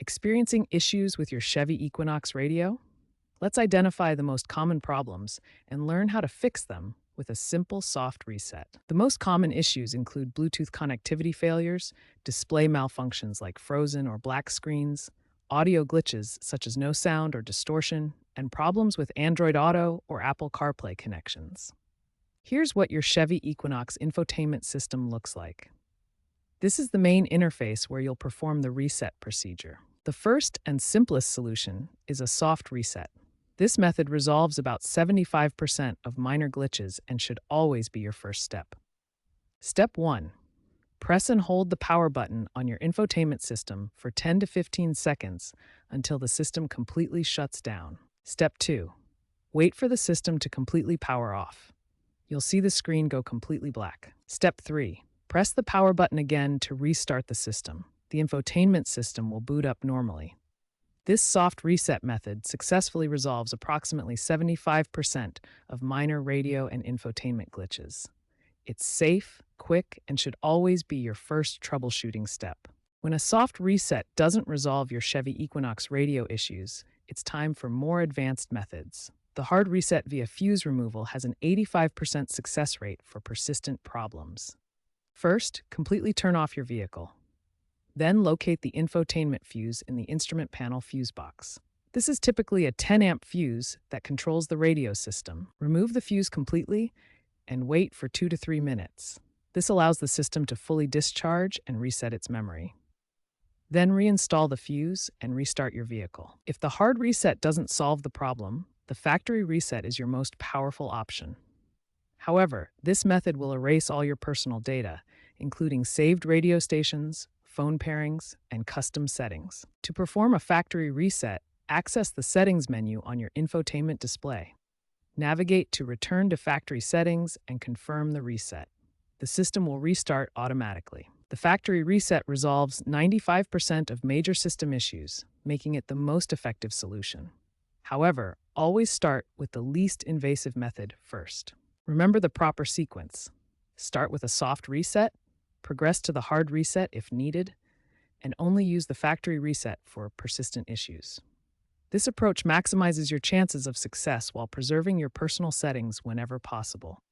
Experiencing issues with your Chevy Equinox radio? Let's identify the most common problems and learn how to fix them with a simple soft reset. The most common issues include Bluetooth connectivity failures, display malfunctions like frozen or black screens, audio glitches such as no sound or distortion, and problems with Android Auto or Apple CarPlay connections. Here's what your Chevy Equinox infotainment system looks like. This is the main interface where you'll perform the reset procedure. The first and simplest solution is a soft reset. This method resolves about 75% of minor glitches and should always be your first step. Step 1. Press and hold the power button on your infotainment system for 10 to 15 seconds until the system completely shuts down. Step 2. Wait for the system to completely power off. You'll see the screen go completely black. Step 3. Press the power button again to restart the system. The infotainment system will boot up normally. This soft reset method successfully resolves approximately 75% of minor radio and infotainment glitches. It's safe, quick, and should always be your first troubleshooting step. When a soft reset doesn't resolve your Chevy Equinox radio issues, it's time for more advanced methods. The hard reset via fuse removal has an 85% success rate for persistent problems. First, completely turn off your vehicle. Then locate the infotainment fuse in the instrument panel fuse box. This is typically a 10-amp fuse that controls the radio system. Remove the fuse completely and wait for 2 to 3 minutes. This allows the system to fully discharge and reset its memory. Then reinstall the fuse and restart your vehicle. If the hard reset doesn't solve the problem, the factory reset is your most powerful option. However, this method will erase all your personal data, including saved radio stations, phone pairings, and custom settings. To perform a factory reset, access the Settings menu on your infotainment display. Navigate to Return to Factory Settings and confirm the reset. The system will restart automatically. The factory reset resolves 95% of major system issues, making it the most effective solution. However, always start with the least invasive method first. Remember the proper sequence. Start with a soft reset, progress to the hard reset if needed, and only use the factory reset for persistent issues. This approach maximizes your chances of success while preserving your personal settings whenever possible.